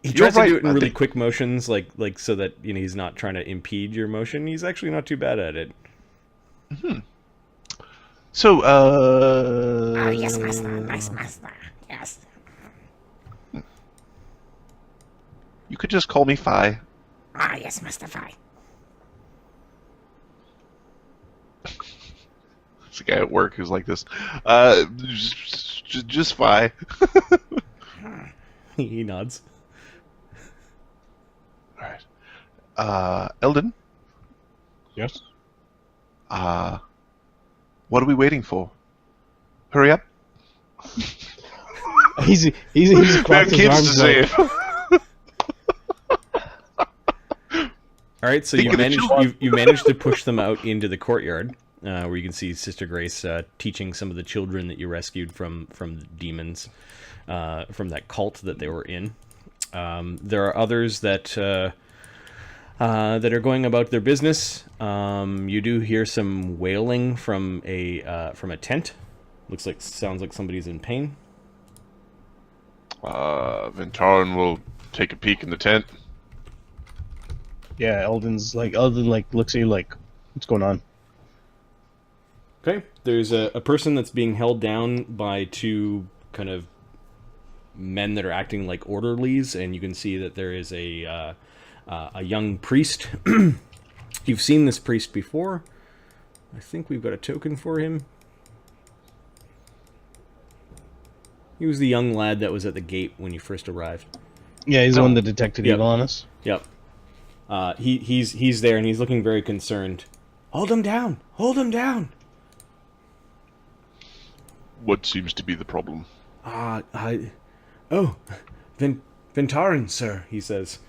He tries to do it in really quick motions, like so that he's not trying to impede your motion. He's actually not too bad at it. Mm-hmm. So, Oh, yes, master. Nice, master. Yes. You could just call me Fi. Ah, yes, Master Fi. There's a guy at work who's like this. Just Fi. He nods. All right. Eldon? Yes? What are we waiting for? Hurry up. He's crossed his arms like, All right, so you managed to push them out into the courtyard, where you can see Sister Grace teaching some of the children that you rescued from the demons, from that cult that they were in. There are others that are going about their business. You do hear some wailing from a tent. Sounds like somebody's in pain. Ventarn will take a peek in the tent. yeah, Eldon looks at you like, what's going on? Okay, there's a person that's being held down by two kind of men that are acting like orderlies, and you can see that there is a young priest. You've seen this priest before. I think we've got a token for him. He was the young lad that was at the gate when you first arrived. Yeah, he's the one that detected Yep. evil on us. Yep. He's there, and he's looking very concerned. Hold him down! Hold him down! What seems to be the problem? Ventarin, sir, he says.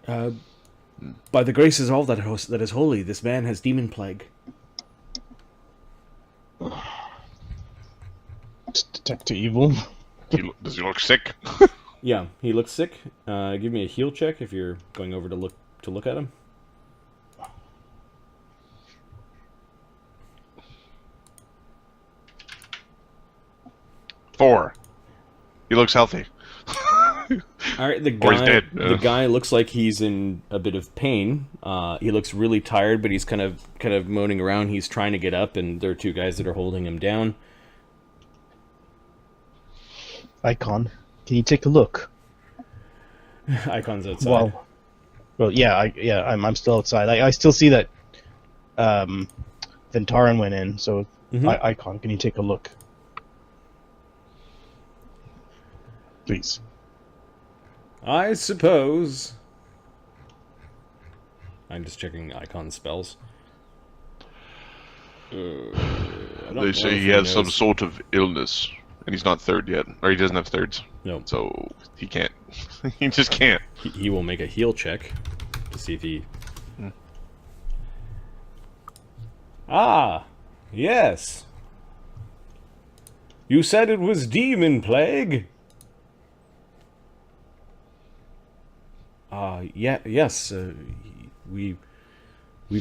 By the graces of all that is holy, this man has demon plague. Detect evil. Does he look sick? Yeah, he looks sick. Give me a heal check if you're going over to look at him. Four. He looks healthy. All right, Or he's dead. The guy looks like he's in a bit of pain. He looks really tired, but he's kind of moaning around. He's trying to get up, and there are two guys that are holding him down. Icon, can you take a look? Icon's outside. Well, yeah, I'm still outside. I still see that Ventarin went in, so Icon, can you take a look? Please. I suppose. I'm just checking Icon's spells. They say he has some sort of illness, and he's not third yet, or he doesn't have thirds. No. So he can't. He just can't. He will make a heal check to see if he... Ah, yes. You said it was demon plague. Yes. We've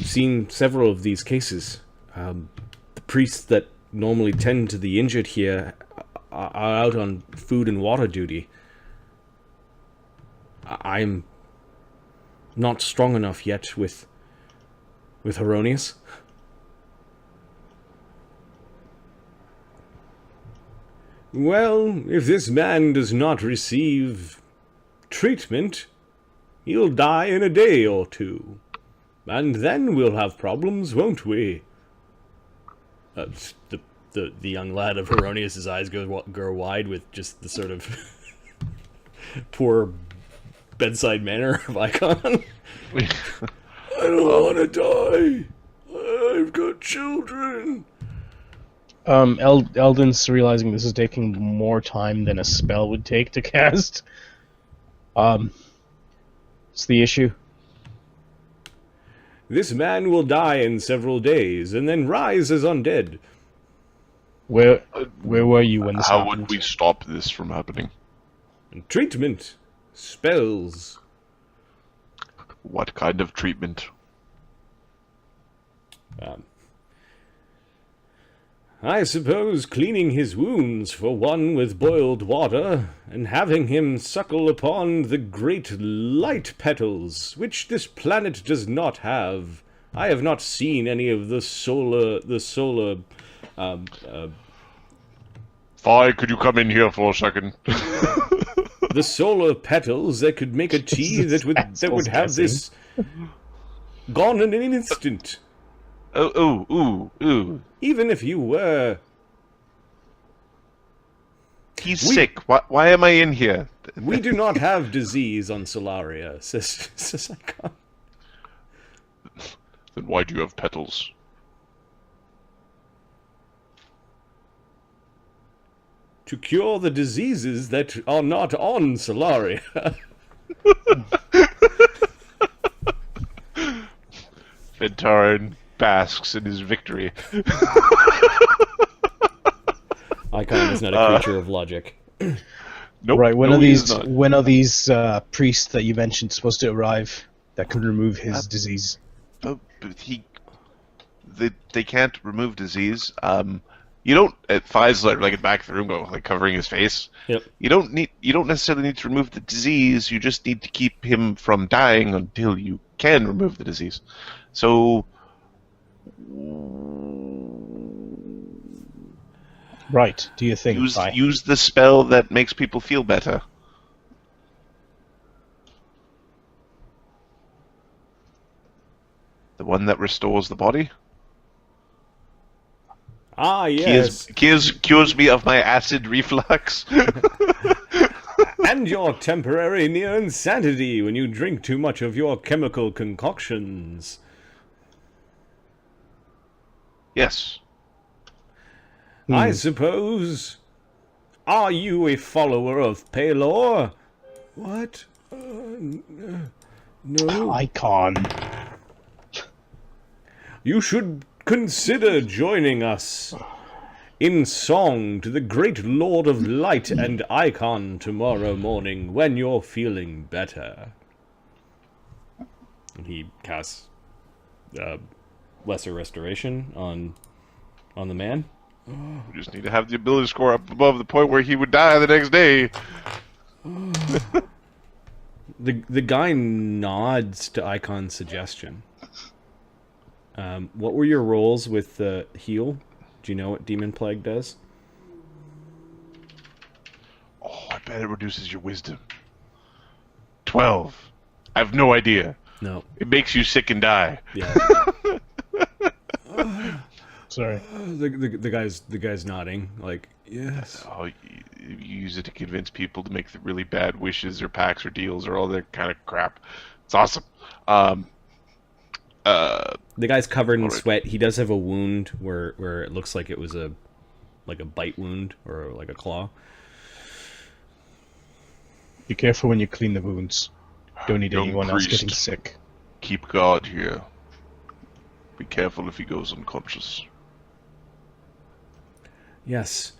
seen several of these cases. The priests that normally tend to the injured here are out on food and water duty. I'm not strong enough yet with Heronius. Well, if this man does not receive treatment, he'll die in a day or two. And then we'll have problems, won't we? The young lad of Heronius' eyes grow wide with just the sort of poor bedside manner of Icon. I don't want to die. I've got children. Eldon's realizing this is taking more time than a spell would take to cast. What's the issue? This man will die in several days, and then rise as undead. Where were you when this happened? How would we stop this from happening? Treatment. Spells. What kind of treatment? I suppose cleaning his wounds for one with boiled water, and having him suckle upon the great light petals, which this planet does not have. I have not seen any of the solar, Fi, could you come in here for a second? the solar petals that could make a tea that would have this gone in an instant. Ooh. Even if you were... He's sick. Why am I in here? We do not have disease on Solaria, says Icon. Then why do you have petals? To cure the diseases that are not on Solaria. Ventarin basks in his victory. Icon is not a creature of logic. Nope. Right, when no, are these priests that you mentioned supposed to arrive that can remove his disease? But they can't remove disease. You don't. Fi's like back of the room, go like covering his face. Yep. You don't necessarily need to remove the disease. You just need to keep him from dying until you can remove the disease. So. Right. Do you think? Use the spell that makes people feel better. The one that restores the body. Ah, yes. Cures me of my acid reflux. And your temporary near insanity when you drink too much of your chemical concoctions. Yes. I suppose. Are you a follower of Palor? What? No. Icon. You should consider joining us in song to the great Lord of Light and Icon tomorrow morning when you're feeling better. And he casts Lesser Restoration on the man. We just need to have the ability score up above the point where he would die the next day. The guy nods to Icon's suggestion. What were your rolls with the heal? Do you know what Demon Plague does? Oh, I bet it reduces your wisdom. 12. I have no idea. No. It makes you sick and die. Yeah. Sorry. The guy's nodding like yes. Oh, you use it to convince people to make the really bad wishes or pacts or deals or all that kind of crap. It's awesome. The guy's covered in sweat. He does have a wound where it looks like it was a bite wound or like a claw. Be careful when you clean the wounds. Don't need Young anyone else priest. getting sick. Keep guard here. Be careful if he goes unconscious. Yes,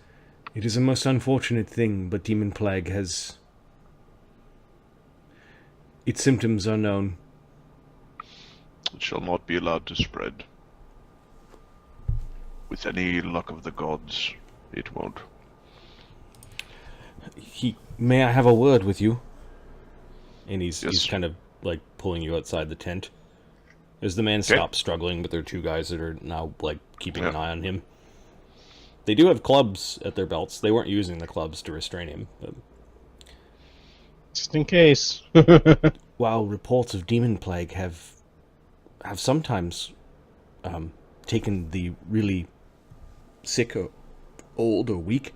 it is a most unfortunate thing, but Demon Plague has... its symptoms are known. It shall not be allowed to spread. With any luck of the gods, it won't. May I have a word with you? And he's Yes. kind of like pulling you outside the tent. As the man stops struggling, but there are two guys that are now like keeping an eye on him. They do have clubs at their belts. They weren't using the clubs to restrain him. But... just in case. while reports of Demon Plague have sometimes taken the really sick or old or weak,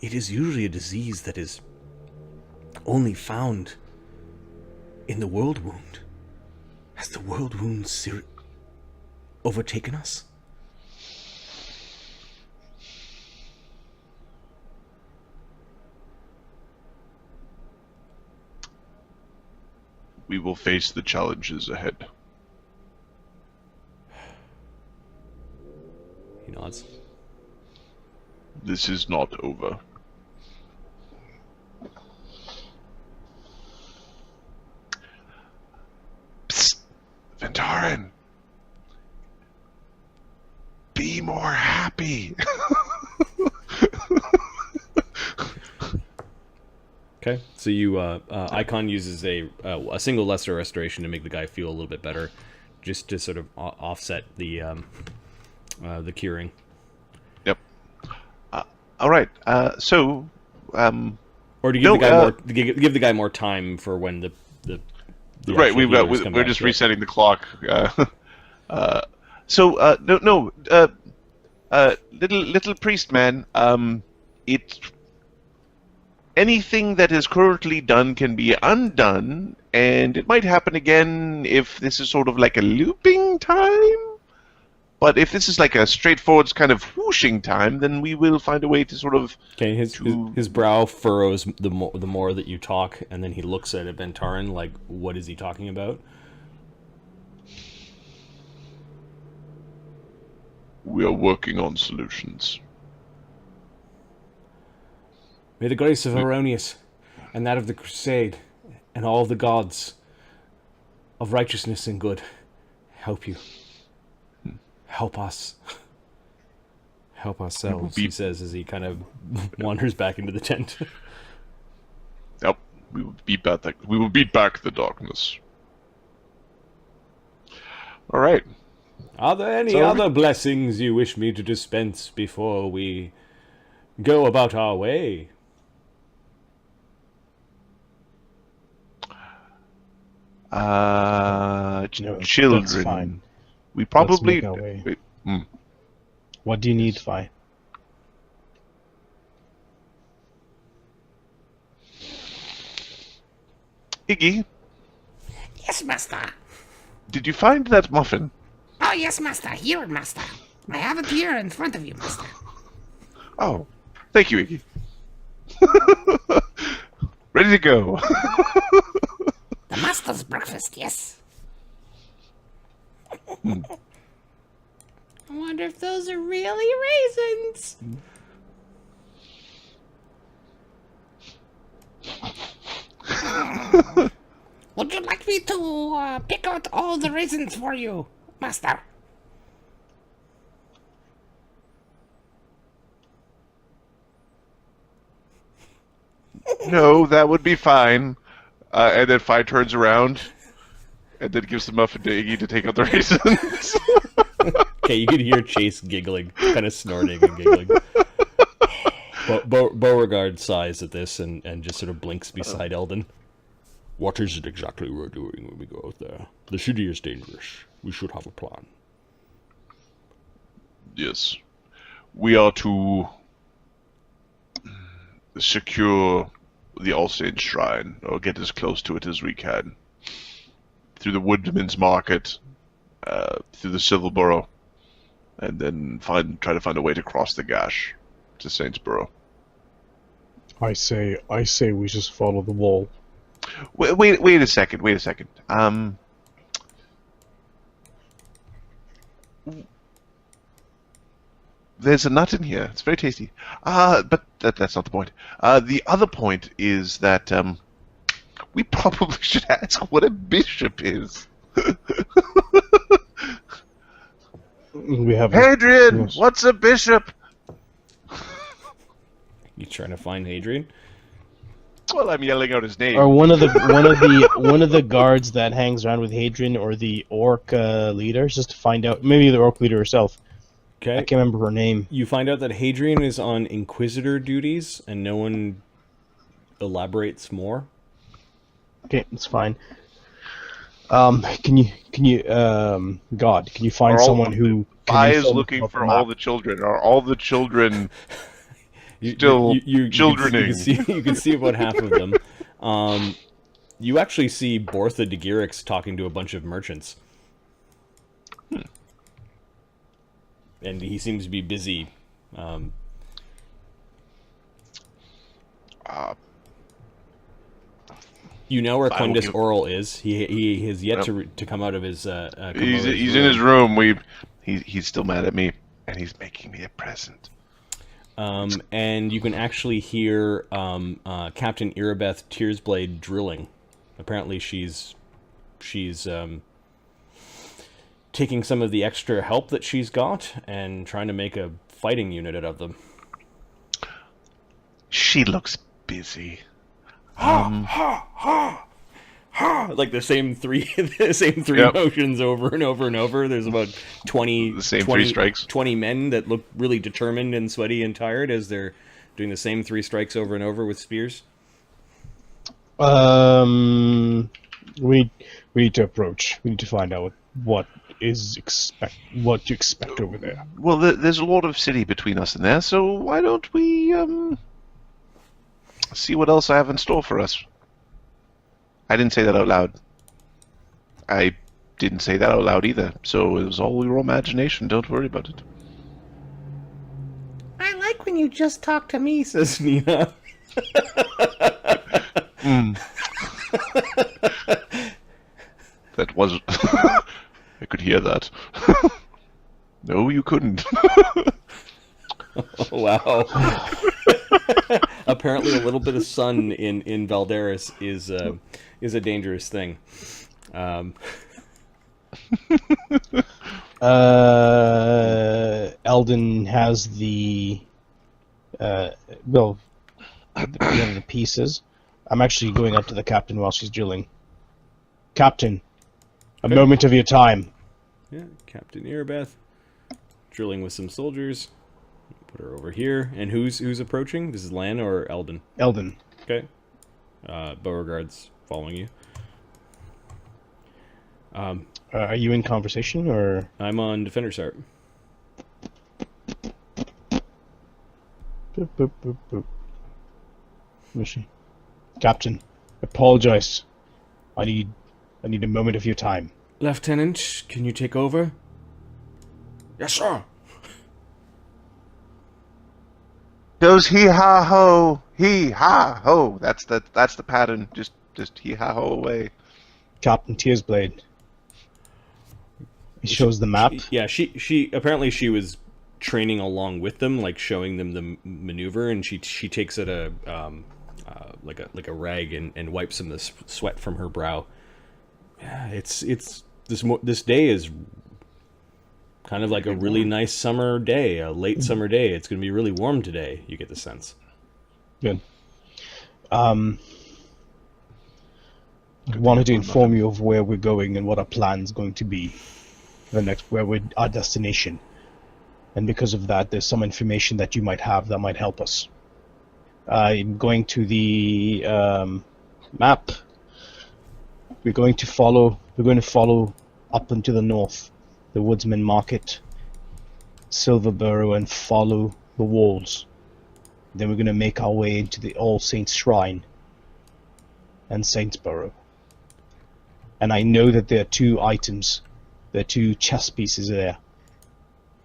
it is usually a disease that is only found in the World Wound. Has the World Wound overtaken us? We will face the challenges ahead. He nods. This is not over. Psst! Ventarin! Be more happy! be. Okay, so you Icon uses a single lesser restoration to make the guy feel a little bit better, just to sort of offset the curing. Yep. All right. So. Or to give the guy more, to give the guy more time for when the right. We're just resetting the clock. Little priest man. Anything that is currently done can be undone, and it might happen again if this is sort of like a looping time. But if this is like a straightforward kind of whooshing time, then we will find a way to sort of... Okay, his brow furrows the more that you talk, and then he looks at Ventarin like, what is he talking about? We are working on solutions. May the grace of Aronius, and that of the Crusade, and all the gods of righteousness and good help you. Help us. Help ourselves, he says as he kind of wanders back into the tent. Yep, we will beat back the darkness. All right. Are there any other blessings you wish me to dispense before we go about our way? No, children. that's fine. We probably... Let's make our way. What do you need, Vi? Iggy, Yes, master. did you find that muffin? Oh, yes, master. Here, master. I have it here in front of you, master. Oh, thank you, Iggy. Ready to go. The master's breakfast, yes. I wonder if those are really raisins. Would you like me to pick out all the raisins for you, master? No, that would be fine. And then Fi turns around and then gives the muffin to Iggy to take out the raisins. Okay, you could hear Chase giggling, kind of snorting and giggling. Beauregard sighs at this and just sort of blinks beside Eldon. What is it exactly we're doing when we go out there? The city is dangerous. We should have a plan. Yes. We are to secure the All Saints Shrine, or get as close to it as we can. Through the Woodmans Market, through the Silverborough, and then try to find a way to cross the Gash to Saintsborough. I say we just follow the wall. Wait a second. There's a nut in here. It's very tasty. But that's not the point. The other point is that we probably should ask what a bishop is. We have Hadrian, yes. what's a bishop? You trying to find Hadrian? Well, I'm yelling out his name. Or one of the guards that hangs around with Hadrian, or the orc leaders, just to find out. Maybe the orc leader herself. Okay. I can't remember her name. You find out that Hadrian is on Inquisitor duties, and no one elaborates more. Okay, it's fine. Can you God, can you find someone who is looking for all the children? Are all the children still childrening? You can see about half of them. You actually see Bortha de Geerix talking to a bunch of merchants. And he seems to be busy. You know where Quindus Oral is. He has yet to come out of his. He's in his room. He's still mad at me, and he's making me a present. And you can actually hear Captain Irabeth Tearsblade drilling. Apparently, she's taking some of the extra help that she's got and trying to make a fighting unit out of them. She looks busy. Like the same three, Yep. motions over and over and over. There's about 20, The same 20 3 strikes. 20 men that look really determined and sweaty and tired as they're doing the same 3 strikes over and over with spears. We need to approach. We need to find out what to expect over there. Well, there's a lot of city between us and there, so why don't we see what else I have in store for us? I didn't say that out loud. I didn't say that out loud either, so it was all your imagination. Don't worry about it. I like when you just talk to me. Says Nina. That was... I could hear that. No, you couldn't. Wow. Apparently, a little bit of sun in Valderas is a dangerous thing. Eldon has the the pieces. I'm actually going up to the captain while she's drilling. Captain, a moment of your time. Yeah, Captain Erebeth, drilling with some soldiers. Put her over here. And who's approaching? This is Lan or Eldon? Eldon. Okay. Beauregard's following you. Are you in conversation, or...? I'm on Defender's Art. Boop, boop, boop, boop. Where is she? Captain, apologize. I need a moment of your time. Lieutenant, can you take over? Yes, sir. Goes hee ha ho, hee ha ho. That's the pattern. Just hee ha ho away. Captain Tearsblade. He shows the map. She apparently she was training along with them, like showing them the maneuver, and she takes it like a rag and wipes some of the sweat from her brow. Yeah, it's this day is kind of like a really nice summer day, a late summer day. It's going to be really warm today. You get the sense. Good. I wanted to inform you of where we're going and what our plan's going to be. Our destination. And because of that, there's some information that you might have that might help us. I'm going to the map. We're going to follow up into the north, the Woodmans Market, Silverborough, and follow the walls. Then we're going to make our way into the All Saints Shrine and Saintsborough. And I know that there are 2 items, there are 2 chess pieces there.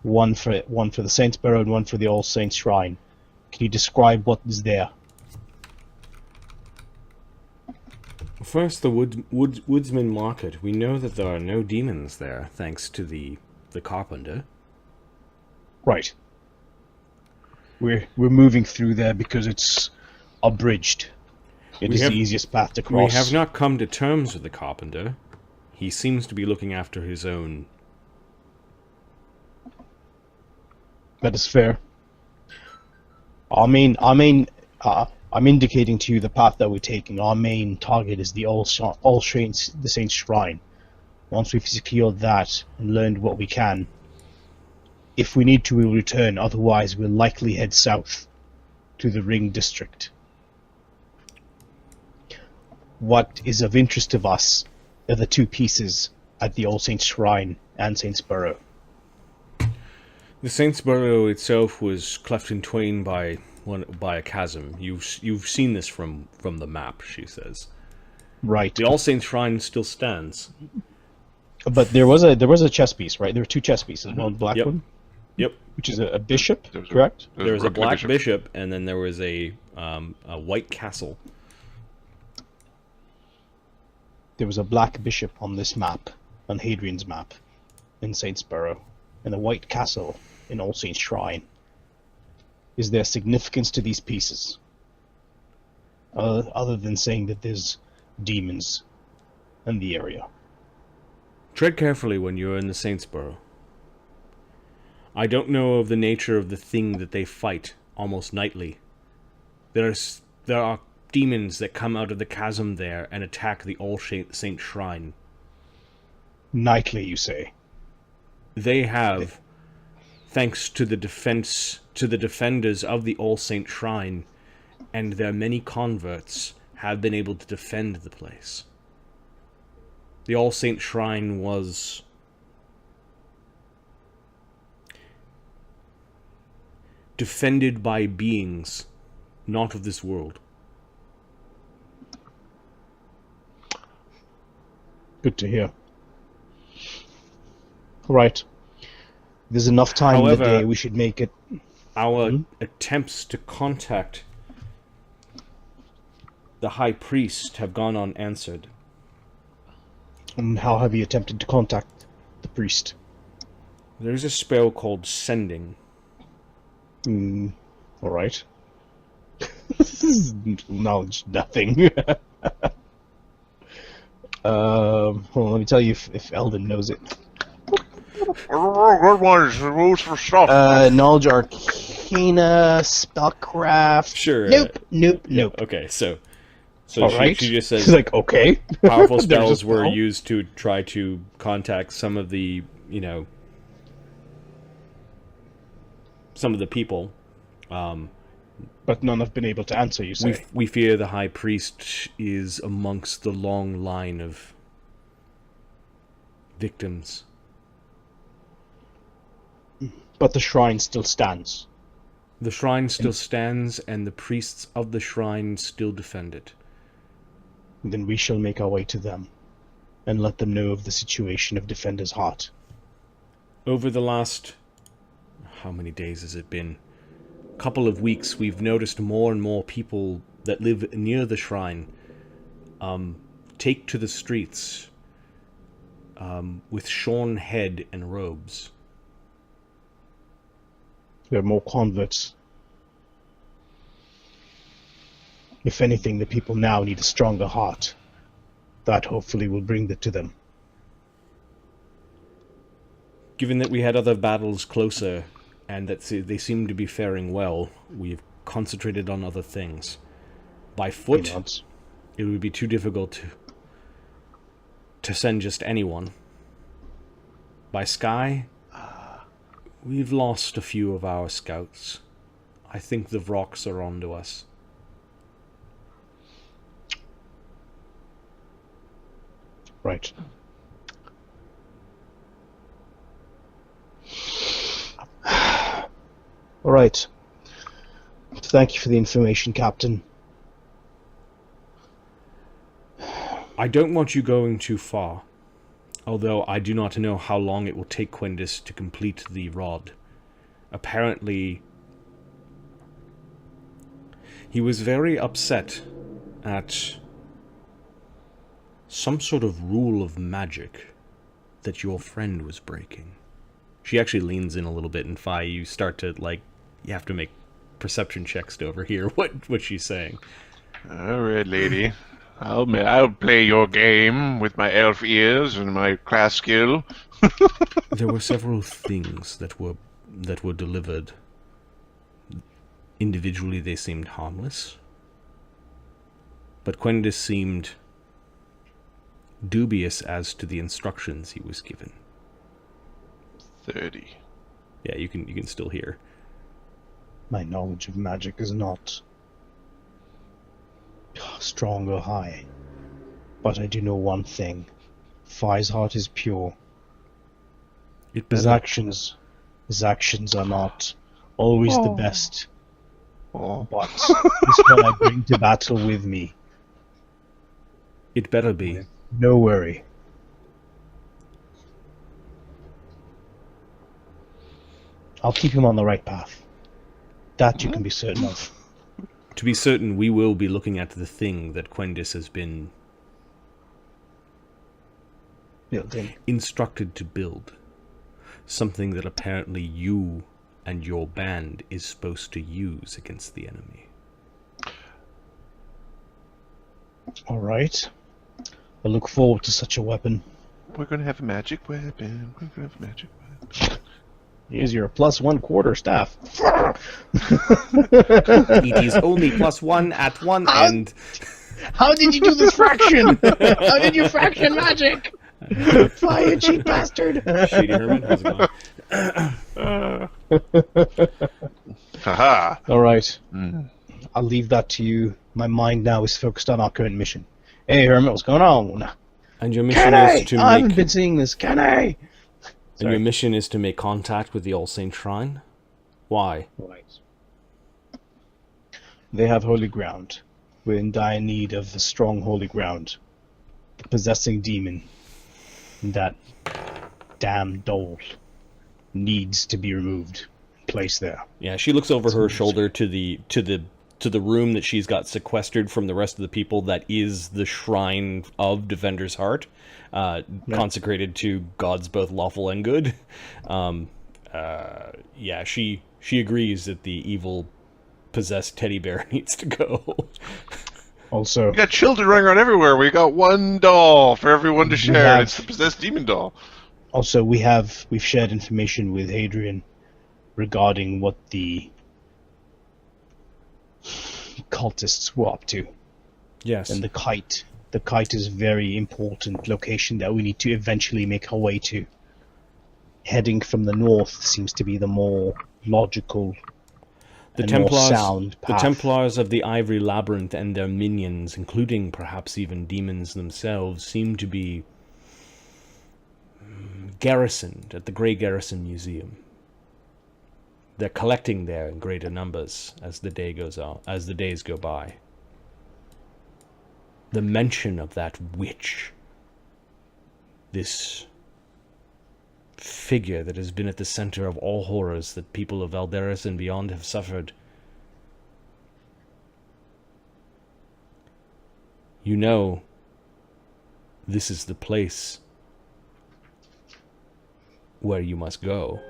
One for the Saintsborough and one for the All Saints Shrine. Can you describe what is there? First, the Woodmans Market. We know that there are no demons there, thanks to the carpenter. Right. We're moving through there because it's abridged. It is the easiest path to cross. We have not come to terms with the carpenter. He seems to be looking after his own. That is fair. I'm indicating to you the path that we're taking. Our main target is the All Saints Shrine. Once we've secured that and learned what we can, if we need to, we'll return. Otherwise, we'll likely head south to the Ring District. What is of interest to us are the 2 pieces at the All Saints Shrine and Saintsborough. The Saintsborough itself was cleft in twain by a chasm. You've seen this from the map, she says. Right. The All Saints Shrine still stands. But there was a chess piece, right? There were 2 chess pieces. One black one. Yep. Which is a bishop, correct? There was a black bishop, and then there was a white castle. There was a black bishop on this map, on Hadrian's map, in Saintsborough, and a white castle in All Saints Shrine. Is there significance to these pieces? Other than saying that there's demons in the area. Tread carefully when you're in the Saintsborough. I don't know of the nature of the thing that they fight almost nightly. There are demons that come out of the chasm there and attack the All Saint Shrine. Nightly, you say? They have, thanks to the defenders of the All Saint Shrine and their many converts, have been able to defend the place. The All Saint Shrine was defended by beings not of this world. Good to hear. Right. There's enough time in However, the day, we should make it... Our attempts to contact the High Priest have gone unanswered. How have you attempted to contact the priest? There's a spell called Sending. Alright. This is knowledge nothing. Hold on, let me tell you if Eldon knows it. What one is the rules for stuff? Knowledge Arcana, Spellcraft... Sure. Nope. Okay, so Alright. she just says She's like, okay. powerful There's a spells were spell. used to try to contact some of the, some of the people. But none have been able to answer, you say? We fear the High Priest is amongst the long line of victims. But the shrine still stands. The shrine still stands, and the priests of the shrine still defend it. Then we shall make our way to them, and let them know of the situation of Defender's Heart. Over the last... how many days has it been? Couple of weeks, we've noticed more and more people that live near the shrine take to the streets with shorn head and robes. There are more converts. If anything, the people now need a stronger heart. That hopefully will bring that to them. Given that we had other battles closer, and that they seem to be faring well, we've concentrated on other things. By foot, it would be too difficult to send just anyone. By sky, we've lost a few of our scouts. I think the Vroks are onto us. Right. All right. Thank you for the information, Captain. I don't want you going too far, although I do not know how long it will take Quindus to complete the rod. Apparently, he was very upset at some sort of rule of magic that your friend was breaking. She actually leans in a little bit, and Fi, you start to, you have to make perception checks to overhear what she's saying. All right, lady. I'll play your game with my elf ears and my class skill. There were several things that were delivered. Individually, they seemed harmless, but Quindus seemed dubious as to the instructions he was given. 30. Yeah, you can still hear. My knowledge of magic is not strong or high, but I do know one thing. Fi's heart is pure. His actions are not always the best. But this is what I bring to battle with me. It better be. No worry. I'll keep him on the right path. That you can be certain of. To be certain, we will be looking at the thing that Quindus has been instructed to build. Something that apparently you and your band is supposed to use against the enemy. Alright. I look forward to such a weapon. We're gonna have a magic weapon. We're gonna have a magic weapon. Here's your +1 quarter staff. It is only +1 at one end. How did you do this fraction? How did you fraction magic? Fly, you cheap bastard! Shady Herman, how's it going? Haha. All right. I'll leave that to you. My mind now is focused on our current mission. Hey, Hermit, what's going on? And your mission is to I haven't been seeing this. Can I? And your mission is to make contact with the All Saint Shrine? Why? Right. They have holy ground. We're in dire need of a strong holy ground. The possessing demon, that damn doll, needs to be removed, placed there. Yeah, she looks over her shoulder to the room that she's got sequestered from the rest of the people. That is the shrine of Defender's Heart, consecrated to gods both lawful and good. Yeah, she agrees that the evil possessed teddy bear needs to go. Also, We got children running around everywhere. We got one doll for everyone to share. And it's the possessed demon doll. Also, we've shared information with Hadrian regarding what the cultists were up to. Yes. And the kite is a very important location that we need to eventually make our way to. Heading from the north seems to be the more logical more sound path. The Templars of the Ivory Labyrinth and their minions, including perhaps even demons themselves, seem to be garrisoned at the Grey Garrison Museum. They're collecting there in greater numbers as the day goes on, as the days go by. The mention of that witch, this figure that has been at the center of all horrors that people of Valderas and beyond have suffered. You know, this is the place where you must go.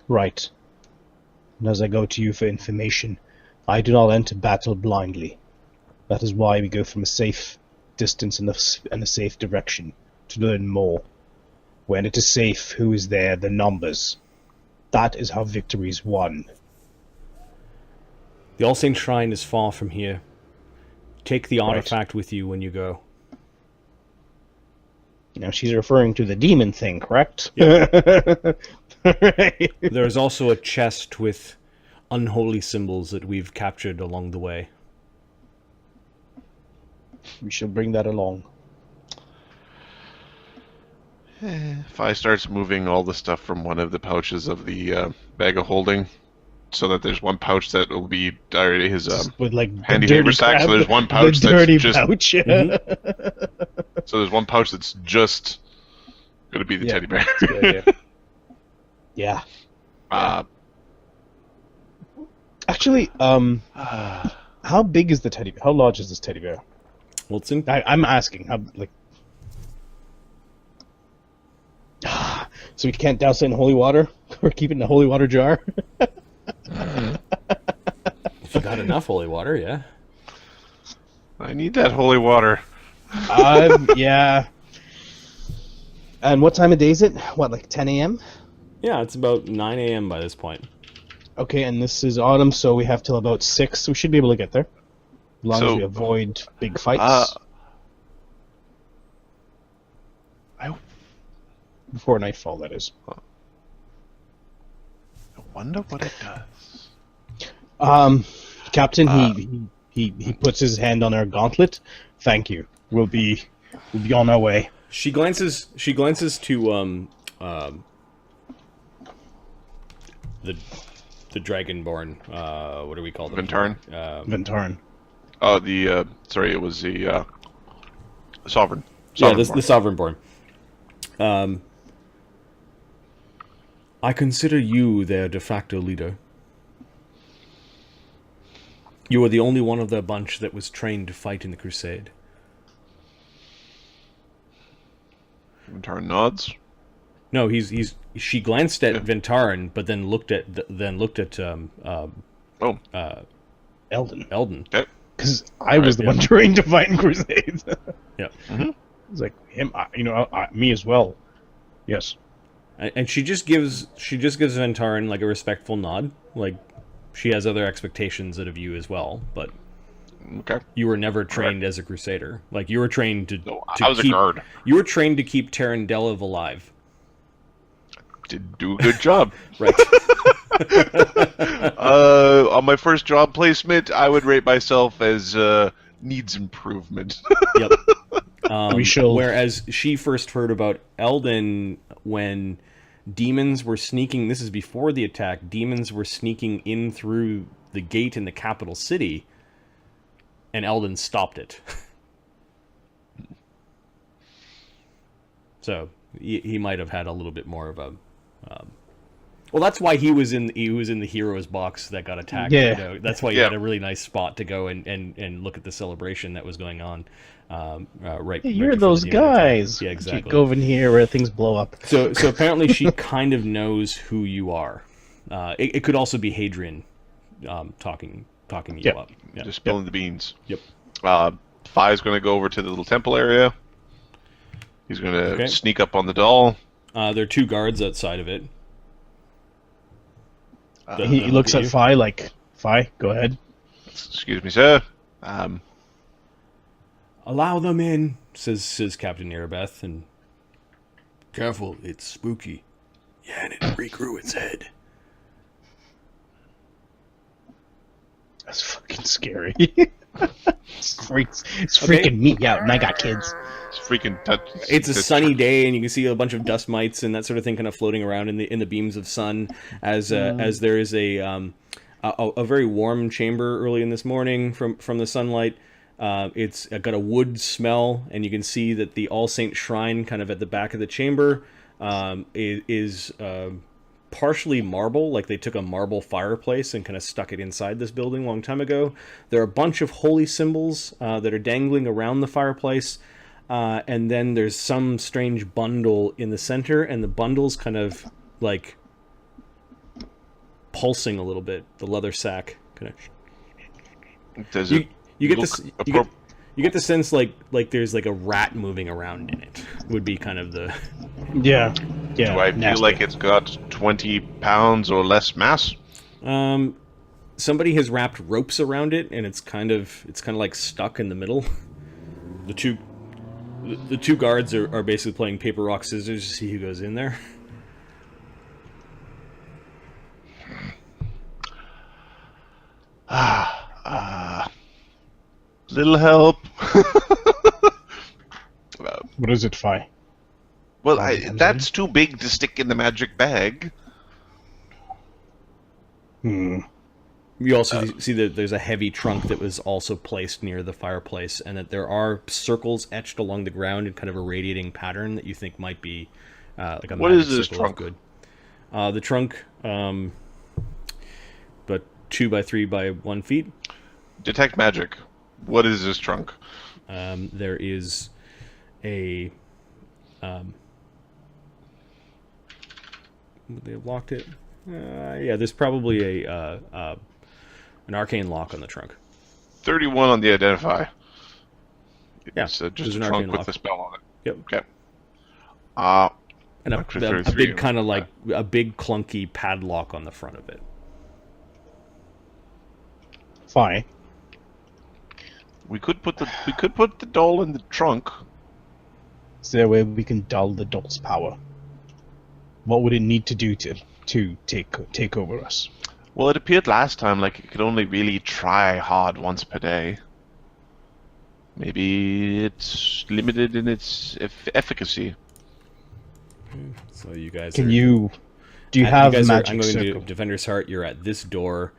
Right. And as I go to you for information, I do not enter battle blindly. That is why we go from a safe distance and a safe direction, to learn more. When it is safe, who is there? The numbers. That is how victory is won. The All Saint Shrine is far from here. Take the artifact with you when you go. Now she's referring to the demon thing, correct? Yeah. Right. There is also a chest with unholy symbols that we've captured along the way. We shall bring that along. Fi starts moving all the stuff from one of the pouches of the bag of holding, so that there's one pouch that will be his with like handy paper sack. So there's one pouch that's just pouch. So there's one pouch that's just going to be the teddy bear. That's a good idea. Yeah. Actually, how big is the teddy bear? How large is this teddy bear? Well, it's in... I'm asking. How, like... So we can't douse it in holy water? Or keep it in a holy water jar? If you got enough holy water, yeah. I need that holy water. Yeah. And what time of day is it? What, like 10 a.m.? Yeah, it's about 9 a.m. by this point. Okay, and this is autumn, so we have till about 6, so we should be able to get there. As long as we avoid big fights. Before nightfall, that is. I wonder what it does. Captain, he puts his hand on our gauntlet. Thank you. We'll be on our way. She glances to the Dragonborn. What do we call them? Ventarn. Ventarn. Oh, sorry, it was the Sovereign. Yeah, the Sovereignborn. I consider you their de facto leader. You are the only one of their bunch that was trained to fight in the Crusade. Ventarn nods. No, she glanced at Ventarn, but then looked at Eldon. Okay. Because I was the one trained to fight in Crusades. Yeah. Mm-hmm. It's like him, me as well. Yes. And she just gives Ventarin like a respectful nod, like she has other expectations out of you as well. But Okay. you were never trained as a crusader. Like you were trained to. No, to I was keep, a guard. You were trained to keep Terendelev alive. Did do a good job. Right. On my first job placement, I would rate myself as needs improvement. Yep. We shall- Whereas she first heard about Eldon when demons were sneaking. This is before the attack. Demons were sneaking in through the gate in the capital city, and Eldon stopped it. So he might have had a little bit more of a. Well, that's why he was in the heroes box that got attacked. Yeah. You know? That's why he had a really nice spot to go and look at the celebration that was going on. Right. Hey, you're right before those the demon attack. guys. Yeah, You exactly. go over in here where things blow up. So apparently she kind of knows who you are. It could also be Hadrian talking you Yep. up. Yeah. Just spilling the beans. Yep. Phi's going to go over to the little temple area. He's going to Okay. sneak up on the doll. There are two guards outside of it. He looks at Phi like, Phi, go ahead. Excuse me, sir. Allow them in, says Captain Erebeth, and careful, it's spooky. Yeah, and it regrew its head. That's fucking scary. It's freaking me out, and I got kids. It's freaking touch. It's a sunny day, and you can see a bunch of dust mites and that sort of thing kind of floating around in the beams of sun as there is a very warm chamber early in this morning from the sunlight. It's got a wood smell, and you can see that the All Saints Shrine kind of at the back of the chamber is partially marble, like they took a marble fireplace and kind of stuck it inside this building a long time ago. There are a bunch of holy symbols that are dangling around the fireplace, and then there's some strange bundle in the center, and the bundle's kind of like pulsing a little bit. The leather sack kind of. Does it You get look this. You get the sense like there's like a rat moving around in it. Would be kind of the. Yeah. Do I feel like it's got 20 pounds or less mass? Somebody has wrapped ropes around it, and it's kind of like stuck in the middle. The two guards are basically playing paper rock scissors to see who goes in there. Little help. What is it, Phi? Well, that's too big to stick in the magic bag. Hmm. You also see that there's a heavy trunk that was also placed near the fireplace, and that there are circles etched along the ground in kind of a radiating pattern that you think might be like a What magic is this circle of trunk? good. The trunk, but 2 by 3 by 1 feet. Detect magic. What is this trunk? There is a. Would they have locked it? Yeah, there's probably an arcane lock on the trunk. 31 on the identify. Yeah, It's there's just a an trunk arcane with lock. a spell on it. Yep. Okay. And a Actually, big 33. kind of like a big clunky padlock on the front of it. Phi. We could put the doll in the trunk. Is there a way we can dull the doll's power? What would it need to do to take over us? Well, it appeared last time like it could only really try hard once per day. Maybe it's limited in its efficacy. So you guys Can are, you? Do you have you guys magic I'm going circle? to Defender's Heart. You're at this door.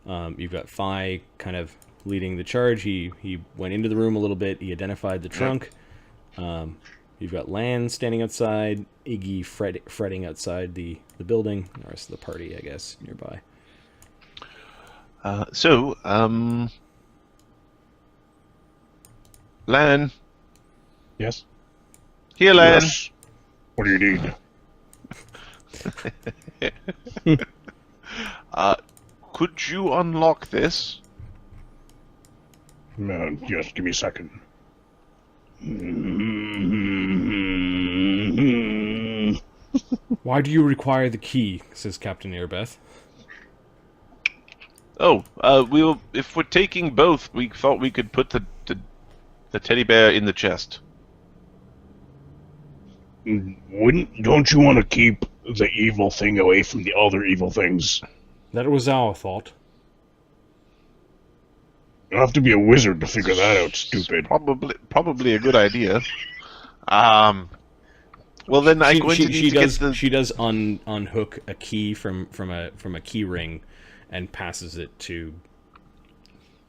You've got Phi kind of leading the charge. He went into the room a little bit. He identified the trunk. You've got Lan standing outside. Iggy fretting outside the building. The rest of the party, I guess, nearby. Lan. Yes. Here, Lan. Yes. What do you need? Could you unlock this? Yes. Give me a second. Why do you require the key? Says Captain Airbeth. Oh, if we're taking both, we thought we could put the teddy bear in the chest. Don't you want to keep the evil thing away from the other evil things? That was our thought. You have to be a wizard to figure that out, stupid. Probably a good idea. Well, then I'm going to need to get the... She does unhook a key from a key ring, and passes it to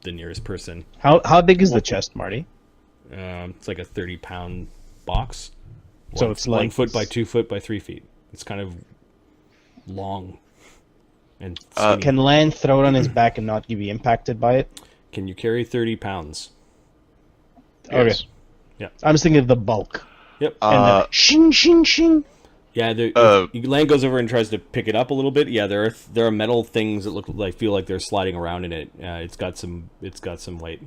the nearest person. How big is the chest, Marty? It's like a 30-pound box. So it's like 1 foot by 2 foot by 3 feet. It's kind of long and skinny. Can Lan throw it on his back and not be impacted by it? Can you carry 30 pounds? Yes. Okay. Yeah. I'm just thinking of the bulk. Yep. And then shing, shing, shing. Yeah, Lan goes over and tries to pick it up a little bit. Yeah, there are metal things that feel like they're sliding around in it. It's got some weight.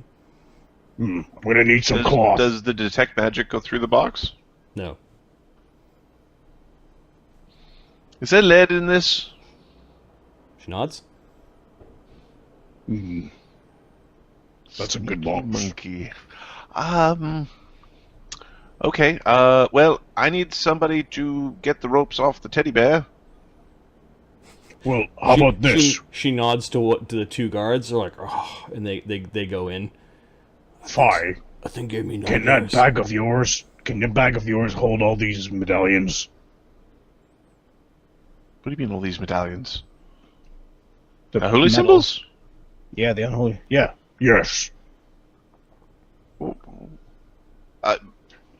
I'm gonna need some cloth. Does the detect magic go through the box? No. Is there lead in this? She nods. That's a good box. Monkey. Okay. Well, I need somebody to get the ropes off the teddy bear. Well, how about this? She nods to the two guards. They're like, oh, and they go in. Fi, I think gave me can that bag of yours? Can the bag of yours hold all these medallions? What do you mean, all these medallions? The Holy metal- symbols? Yeah, the unholy. Yeah. Yes.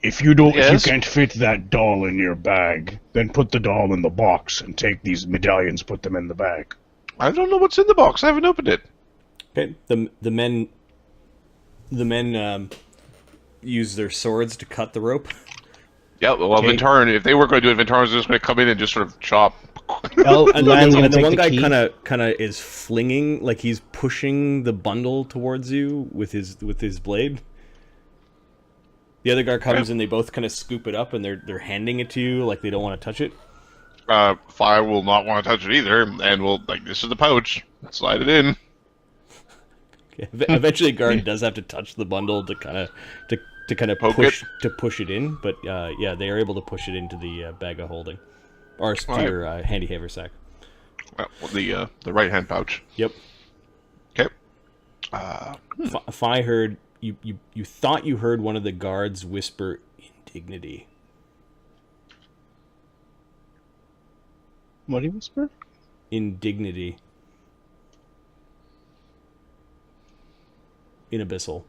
If you can't fit that doll in your bag, then put the doll in the box and take these medallions, put them in the bag. I don't know what's in the box. I haven't opened it. Okay. The men use their swords to cut the rope. Yeah, well, Okay. Ventarn, if they were going to do it, Ventarn was just going to come in and just sort of chop. And Lan's gonna the take one the guy key. kind of is flinging, like he's pushing the bundle towards you with his blade. The other guy comes and they both kind of scoop it up and they're handing it to you like they don't want to touch it. Fire will not want to touch it either, and will this is the pouch. Slide it in. Okay. Eventually, Guard does have to touch the bundle to kind of Poke push it in, but yeah, they are able to push it into the bag of holding, or to your handy haversack. The right hand pouch. Yep. Okay. If I heard you thought you heard one of the guards whisper indignity. What do you whisper? Indignity. In Abyssal.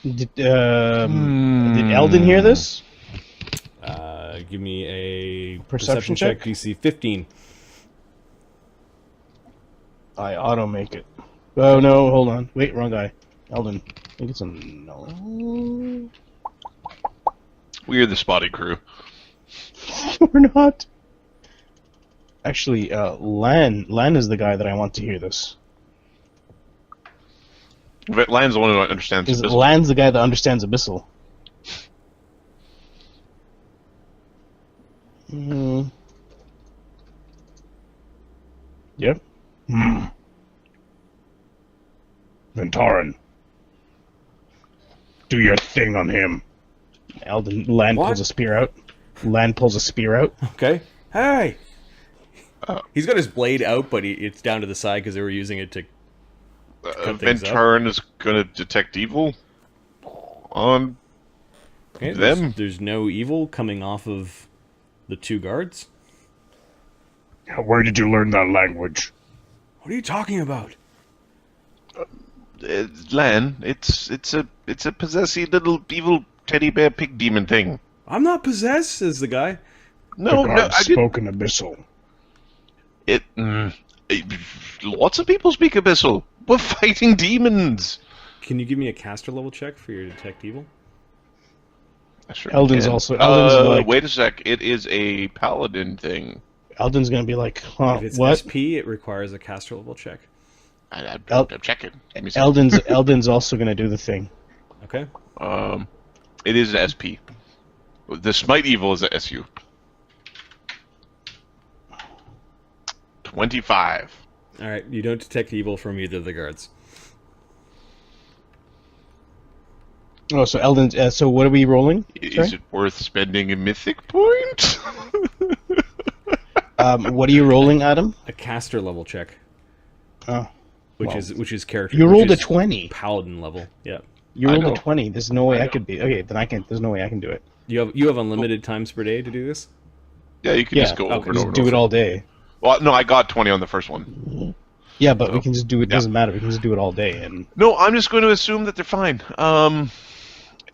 Did Eldon hear this? Give me a Perception check? DC 15. I auto make it. Oh no, hold on. Wait, wrong guy. Eldon. I think it's a no. We're the spotting crew. We're not. Actually, Lan is the guy that I want to hear this. But Lan's the one who understands Because Abyssal. Lan's the guy that understands Abyssal. Yep. Ventarn. Do your thing on him. Lan What? pulls a spear out. Lan pulls a spear out. Okay. Hey. He's got his blade out, but it's down to the side because they were using it to cut things up. Ventarn is going to detect evil on Okay, them. There's no evil coming off of the two guards. Where did you learn that language? What are you talking about? Lan, it's a possessy little evil teddy bear pig demon thing. I'm not possessed, says the guy. No, the no, guard I didn't. spoke in Abyssal. Lots of people speak Abyssal. We're fighting demons. Can you give me a caster level check for your detect evil? I sure Eldon's can. also- Eldon's like- wait a sec. It is a paladin thing. Eldon's gonna be like, huh, If it's what? SP, it requires a caster level check. I'm El- checking. Let me see. Eldon's also gonna do the thing. Okay. It is an SP. The smite evil is a SU. 25. All right, you don't detect evil from either of the guards. Oh, so Eldon. So what are we rolling? Is it worth spending a mythic point? What are you rolling, Adam? A caster level check, Oh, which well. is character. You which rolled a is 20. Paladin level. Yeah. You I rolled know. a 20. There's no way I I know. could be. Okay, then I can. There's no way I can do it. You have unlimited times per day to do this. Yeah, you can Yeah, just go over and just over. do and it over. all day. Well, no, I got 20 on the first one. Yeah, but we can just do it. Yeah. Doesn't matter. We can just do it all day. And No, I'm just going to assume that they're fine.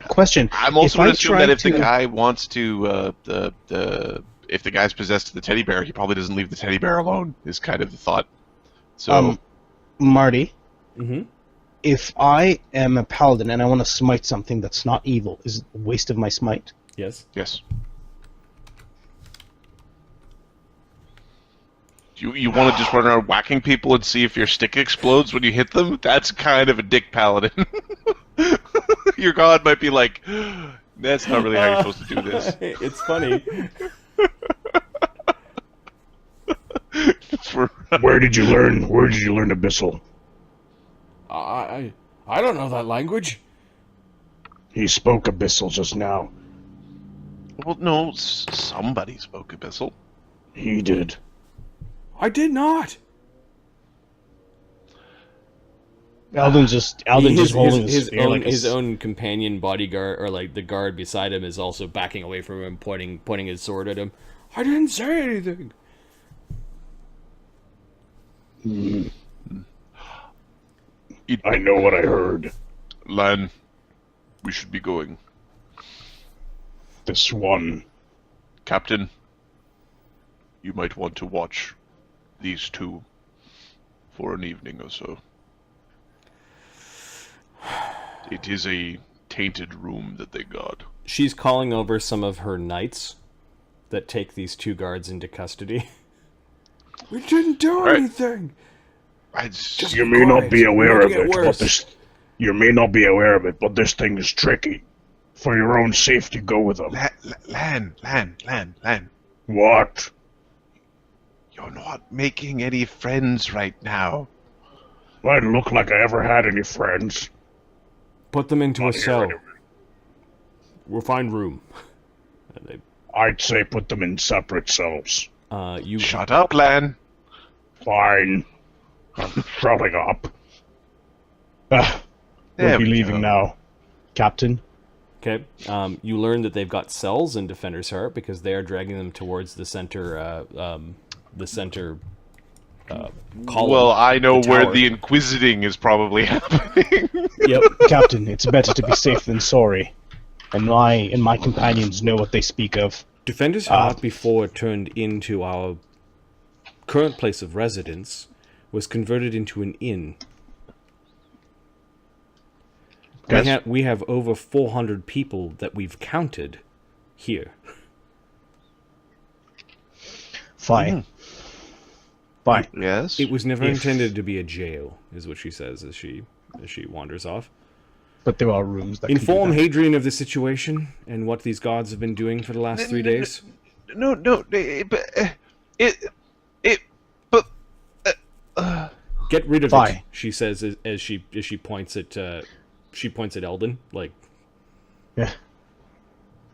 question: I'm also if going I to assume tried that if the to- guy wants to, if the guy's possessed of the teddy bear, he probably doesn't leave the teddy bear alone. Is kind of the thought. So, Marty, Mm-hmm. if I am a paladin and I want to smite something that's not evil, is it a waste of my smite? Yes. yes. You want to just run around whacking people and see if your stick explodes when you hit them? That's kind of a dick paladin. Your god might be like, that's not really how you're supposed to do this. It's funny. Where did you learn Abyssal? I don't know that language. He spoke Abyssal just now. Well, no, somebody spoke Abyssal. He did. I did not. Eldon's just holding his spear like his own companion bodyguard, or like the guard beside him, is also backing away from him, pointing his sword at him. I didn't say anything. I know what I heard. Lan, we should be going. This one. Captain, you might want to watch these two for an evening or so. It is a tainted room that they got. She's calling over some of her knights that take these two guards into custody. We didn't do Right. anything. You may not be aware of It'll it, get but worse. this thing is tricky. For your own safety, go with them. Lan. What? You're not making any friends right now. I don't look like I ever had any friends. Put them into a Not here cell. anyway. We'll find room. And they, I'd say put them in separate cells. you Shut up, Lan. Fine. I'm shutting up. We'll be we leaving go. now, Captain. Okay. You learn that they've got cells in Defender's Heart because they are dragging them towards the center column. Well, I know The where tower. the inquisiting is probably happening. Yep. Captain, it's better to be safe than sorry. And my companions know what they speak of. Defender's Heart, before it turned into our current place of residence, was converted into an inn. Yes. We have over 400 people that we've counted here. Fine. Fine. Yes. It was never If- intended to be a jail, is what she says as she wanders off. But there are rooms that Inform can do Hadrian of the situation and what these guards have been doing for the last 3 days. No, but Get rid of Fine. it, she says as she points at Eldon. Like, that.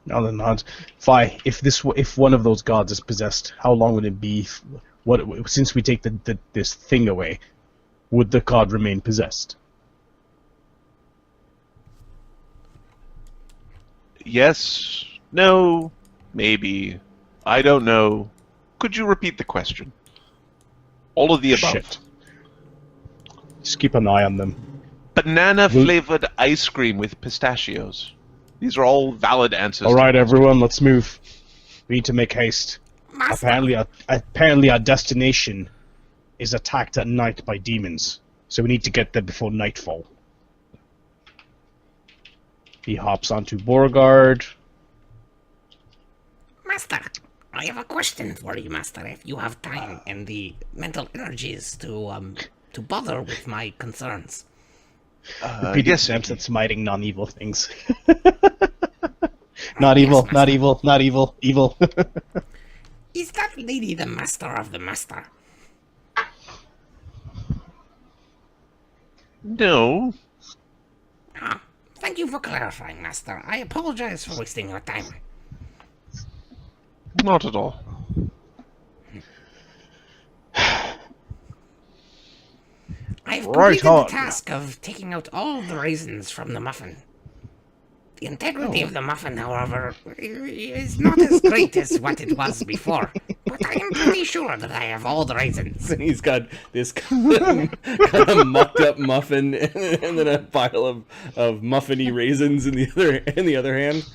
Yeah. Eldon nods. Fine. If one of those gods is possessed, how long would it be? Since we take this thing away, would the god remain possessed? yes, no, maybe. I don't know. Could you repeat the question? All of the above. Shit. Just keep an eye on them. Banana-flavored ice cream with pistachios. These are all valid answers. All right, everyone, let's move. We need to make haste. Master, Apparently, our destination is attacked at night by demons, so we need to get there before nightfall. He hops onto Beauregard. Master, I have a question for you, Master. If you have time and the mental energies to bother with my concerns. Repeat yes, attempts at smiting non-evil things. Not evil, Yes, not evil, not evil, evil. Is that lady the master of the master? No. Ah, thank you for clarifying, master. I apologize for wasting your time. Not at all. I've Right completed on. the task of taking out all the raisins from the muffin. The integrity of the muffin, however, is not as great as what it was before. But I am pretty sure that I have all the raisins. And he's got this kind of mucked up muffin and then a pile of muffiny raisins in the other hand.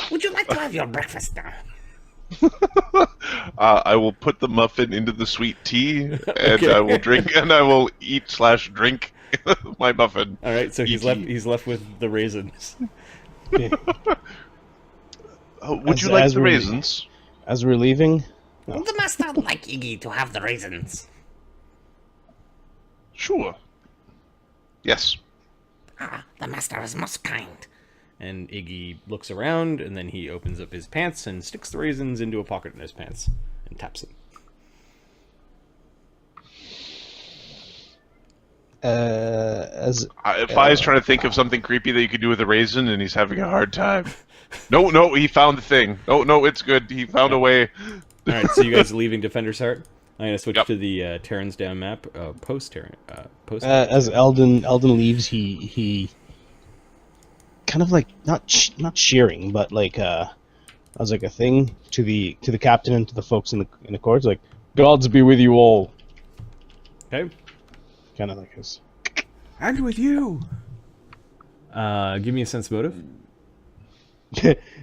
Would you like to have your breakfast now? I will put the muffin into the sweet tea, and I will drink, and I will eat/drink my muffin. All right, so he's E.T. left with the raisins. Would you like the raisins? As we're leaving, Would the master like Iggy to have the raisins? Sure. Yes. Ah, the master is most kind. And Iggy looks around, and then he opens up his pants and sticks the raisins into a pocket in his pants and taps them. If I was trying to think of something creepy that you could do with a raisin, and he's having a hard time. No, he found the thing. No, it's good. He found a way. All right, so you guys are leaving Defender's Heart. I'm gonna switch Yep. to the Terran's Down map. Post. as Eldon leaves, he kind of like not cheering, but like as like a thing to the captain and to the folks in the court, like "Gods be with you all." Okay. Kind of like his. And with you. Give me a sense motive.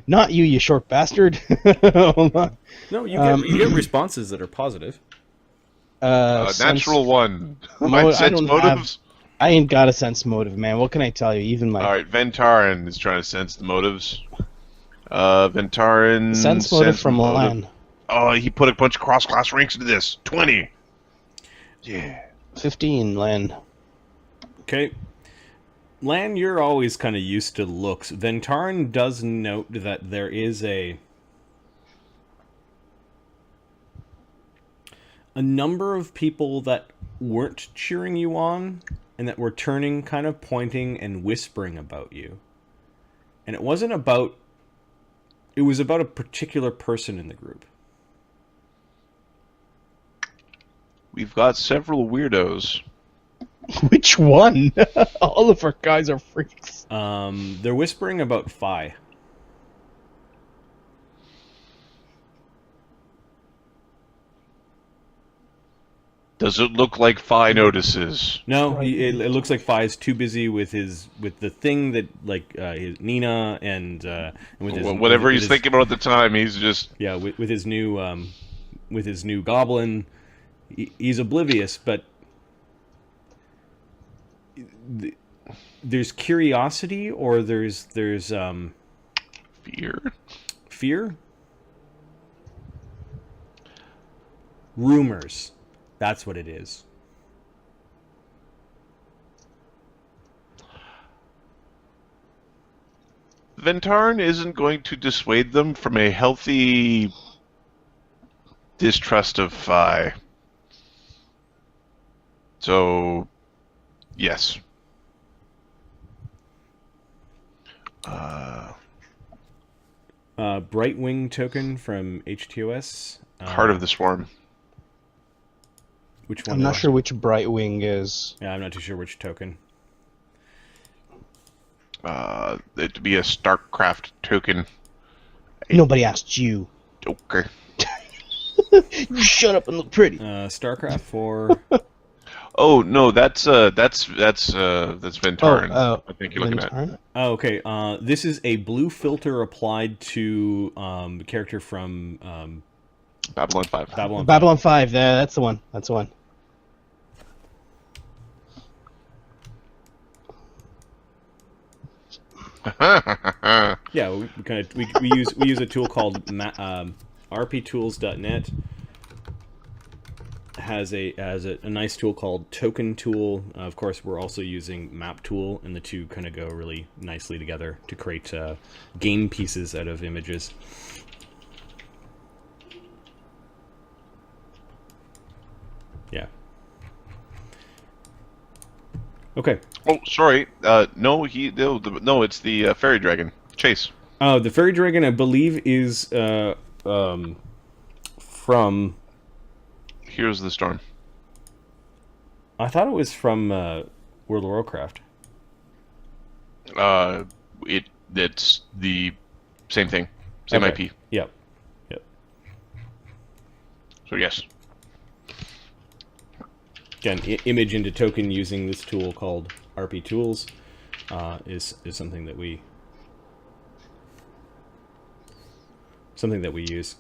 Not you, you short bastard. Hold on. No, you get responses that are positive. Natural one. I My sense don't motives. I ain't got a sense motive, man. What can I tell you? Even my All right, Ventarin is trying to sense the motives. Ventarin. sense motive from Lan. Oh, he put a bunch of cross-class ranks into this. 20. Yeah. 15, Lan. Okay. Lan, you're always kind of used to looks. Ventarn does note that there is a number of people that weren't cheering you on and that were turning, kind of pointing and whispering about you. And it wasn't about... It was about a particular person in the group. We've got several weirdos. Which one? All of our guys are freaks. They're whispering about Phi. Does it look like Phi notices? No, it looks like Phi's too busy with the thing that his Nina and with his Whatever he's thinking about at the time, he's just with his new goblin. He's oblivious, but there's curiosity or there's fear. Rumors. That's what it is. Ventarn isn't going to dissuade them from a healthy distrust of Phi. So, yes. Brightwing token from HTOS. Heart of the Swarm. Which one? I'm not sure which Brightwing is. Yeah, I'm not too sure which token. It'd be a StarCraft token. Nobody asked you. Okay. You shut up and look pretty. StarCraft for... Oh no, that's Ventarn. I think you're looking at. Oh, okay. This is a blue filter applied to the character from Babylon 5. Babylon 5. That's the one. That's the one. Yeah, we use a tool called rptools.net. has a nice tool called Token Tool. Of course, we're also using Map Tool, and the two kind of go really nicely together to create game pieces out of images. Yeah. Okay. Oh, sorry. No, it's the fairy dragon. Chase. Oh, the fairy dragon, I believe, is from... Here's the Storm. I thought it was from World of Warcraft. It's the same thing. Same Okay. IP. Yep. So yes. Again, image into token using this tool called RP Tools is something that we use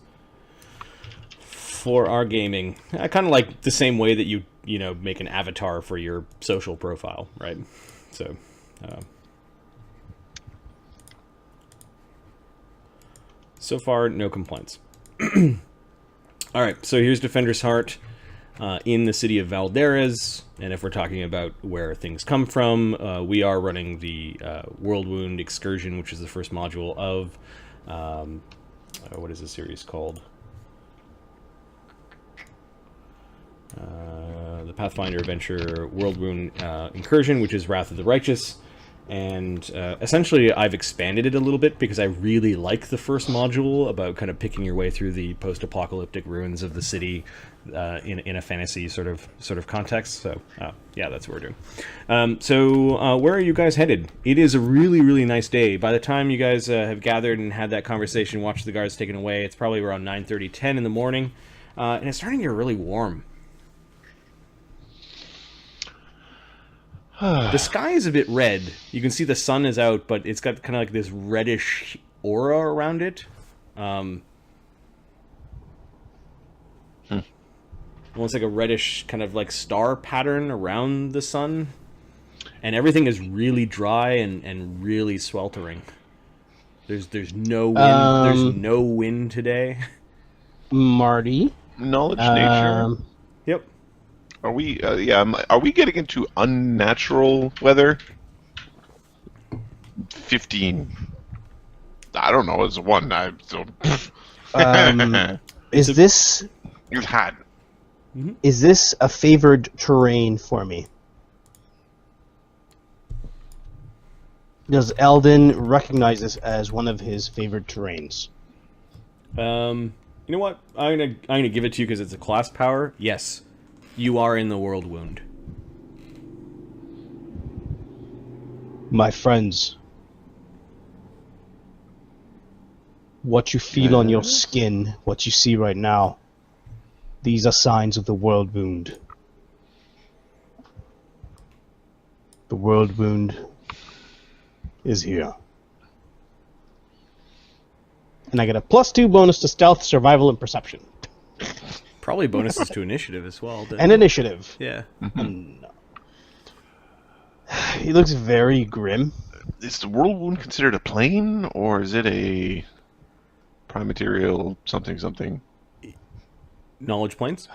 for our gaming. Kind of like the same way that you make an avatar for your social profile, right? So so far, no complaints. All right, so here's Defender's Heart in the city of Valderas, and if we're talking about where things come from, we are running the World Wound Excursion, which is the first module of what is the series called? The Pathfinder Adventure World Wound Incursion, which is Wrath of the Righteous. And essentially, I've expanded it a little bit because I really like the first module about kind of picking your way through the post-apocalyptic ruins of the city in a fantasy sort of context. So yeah, that's what we're doing. So where are you guys headed? It is a really, really nice day. By the time you guys have gathered and had that conversation, watched the guards taken away, it's probably around 9:30, 10 in the morning, and it's starting to get really warm. The sky is a bit red. You can see the sun is out, but it's got kind of like this reddish aura around it. Almost like a reddish kind of like star pattern around the sun. And everything is really dry and really sweltering. There's no wind. There's no wind today. Marty. Knowledge nature. Yep. Are we? Are we getting into unnatural weather? 15. I don't know. It's a 1. Is this It's hot. is this a favored terrain for me? Does Eldon recognize this as one of his favored terrains? You know what? I'm gonna give it to you because it's a class power. Yes, you are in the World Wound. My friends, what you feel on your skin, what you see right now, these are signs of the World Wound. The World Wound is here. And I get a +2 bonus to stealth, survival, and perception. Probably bonuses to initiative as well. And initiative. Yeah. No. He looks very grim. Is the World Wound considered a plane, or is it a prime material something? Knowledge planes.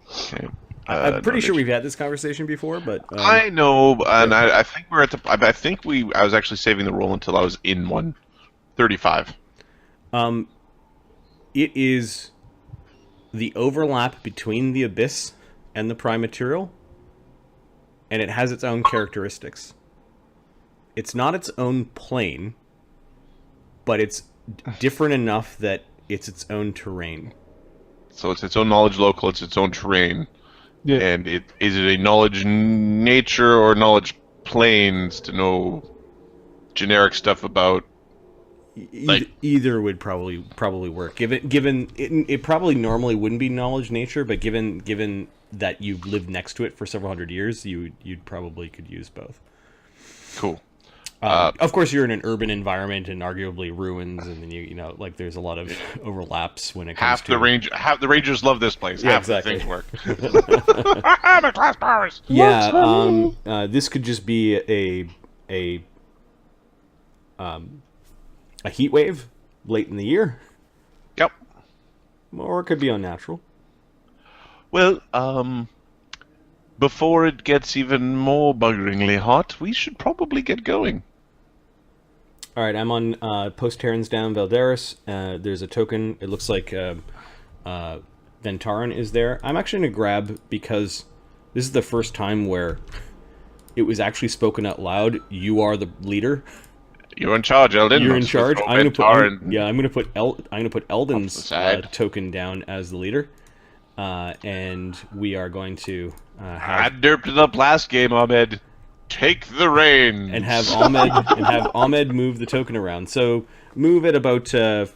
Okay. I'm pretty sure we've had this conversation before, but I know, and I think we're at the. I was actually saving the roll until I was in 135. it is the overlap between the abyss and the prime material, and it has its own characteristics. It's not its own plane, but it's different enough that it's its own terrain. So it's its own knowledge local, it's its own terrain. Yeah. And is it a knowledge nature or knowledge planes to know generic stuff about? Either would probably work. Given it probably normally wouldn't be knowledge nature, but given that you've lived next to it for several hundred years, you'd probably could use both. Cool. Of course, you're in an urban environment and arguably ruins, and then you know like there's a lot of overlaps when it comes to Half the rangers love this place. Yeah, half exactly. the things work. My class powers. Yeah, this could just be a heat wave late in the year, Yep. or it could be unnatural. Well, before it gets even more buggeringly hot, we should probably get going. All right, I'm on Post Terrans down Valderas. There's a token. It looks like Ventaran is there. I'm actually going to grab, because this is the first time where it was actually spoken out loud. You are the leader. You're in charge, Eldon. You're in charge. I'm going to put Eldon's side. token down as the leader, and we are going to I have derped it up last game, Ahmed. Take the reins. and have Ahmed move the token around. So move at about 5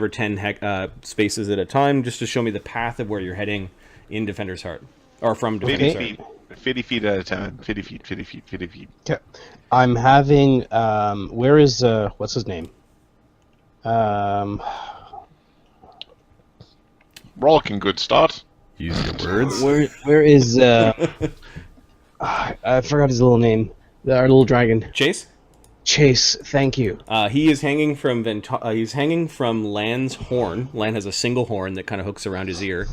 or 10 spaces at a time, just to show me the path of where you're heading in Defender's Heart, or from Defender's 50 Heart. feet. 50 feet at a time. 50 feet, 50 feet, 50 feet. Okay. I'm having, where is, what's his name? Rollicking good start. Use your words. Where is, I forgot his little name. Our little dragon. Chase. Chase, thank you. He is hanging from he's hanging from Lan's horn. Lan has a single horn that kind of hooks around his ear.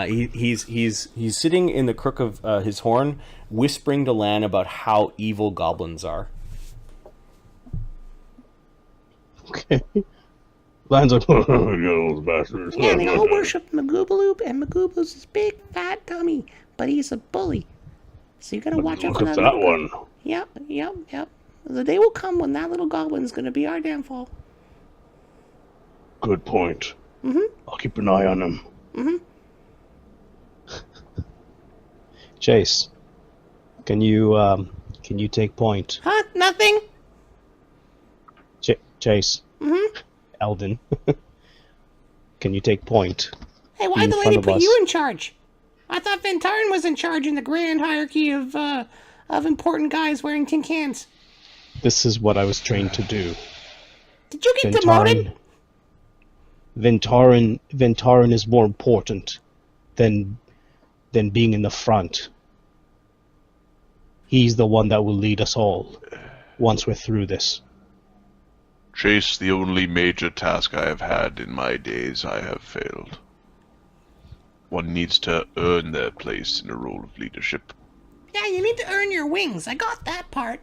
He's sitting in the crook of his horn, whispering to Lan about how evil goblins are. Okay. Lan's like, you those bastards. Yeah, they all worship Magoobaloo, and Magoobaloo's this big fat dummy, but he's a bully. So you gotta watch out Look for at that. that one. Yep. The day will come when that little goblin's gonna be our downfall. Good point. Mhm. I'll keep an eye on him. Mhm. Chase, can you take point? Huh? Nothing. Chase, Mhm. Eldon, can you take point? Hey, why'd In the front lady of put us. you in charge? I thought Ventaran was in charge in the grand hierarchy of important guys wearing tin cans. This is what I was trained to do. Did you get demoted? Ventaran is more important than being in the front. He's the one that will lead us all once we're through this. Chase, the only major task I have had in my days, I have failed. One needs to earn their place in a role of leadership. Yeah, you need to earn your wings. I got that part.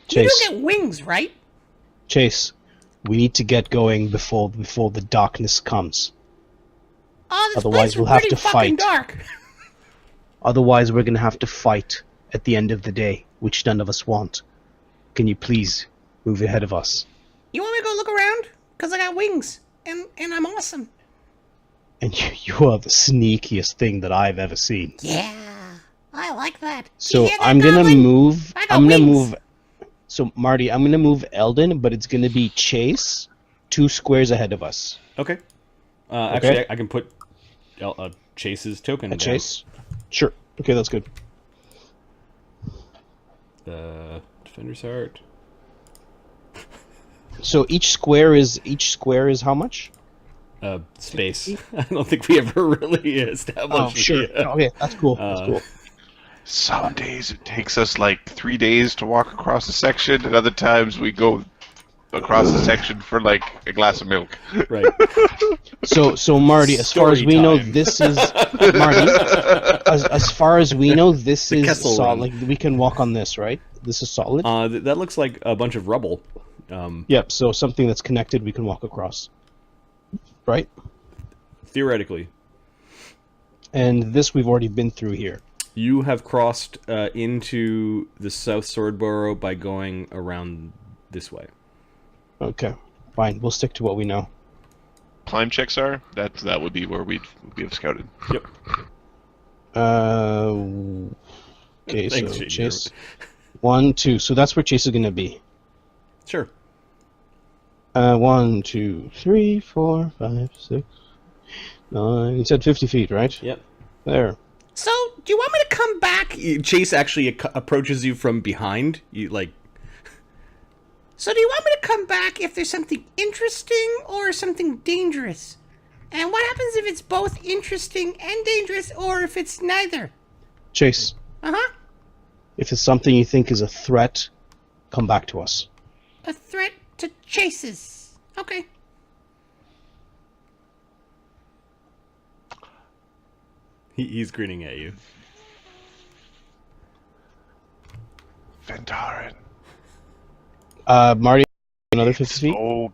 Chase, You do get wings, right? Chase, we need to get going before the darkness comes. Oh, this Otherwise place we'll is have pretty to fucking fight. dark. Otherwise, we're going to have to fight at the end of the day, which none of us want. Can you please move ahead of us? You want me to go look around? Because I got wings, and I'm awesome. And you are the sneakiest thing that I've ever seen. Yeah, I like that. So You hear that, I'm gonna Goblin? move. I got I'm gonna wings. move. So Marty, I'm gonna move Eldon, but it's gonna be Chase, 2 squares ahead of us. Okay. Okay. Actually, I can put Chase's token down. Chase. Sure. Okay, that's good. Defender's Heart. So each square is how much? Space. I don't think we ever really established. Oh, sure. the, Okay, that's cool. That's cool. Some days it takes us like 3 days to walk across a section, and other times we go across a section for like a glass of milk. Right. So Marty, as far as Story we know, time. this is Marty. As far as we know, this The is Kessel solid. Run. Like we can walk on this, right? This is solid. That looks like a bunch of rubble. Yep. So something that's connected, we can walk across. Right. Theoretically. And this we've already been through here. You have crossed into the South Swordborough by going around this way. Okay. Fine. We'll stick to what we know. Climb checks are? That would be where we have scouted. Yep. Okay. Thanks, So Jake. Chase. 1, 2. So that's where Chase is gonna be. Sure. 1, 2, 3, 4, 5, 6, 9. You said 50 feet, right? Yep. There. So, do you want me to come back? Chase actually approaches you from behind. So, do you want me to come back if there's something interesting or something dangerous? And what happens if it's both interesting and dangerous, or if it's neither? Chase, Uh-huh. if it's something you think is a threat, come back to us. A threat to chases. Okay. He's grinning at you. Ventaren. Marty, another 50 feet. Oh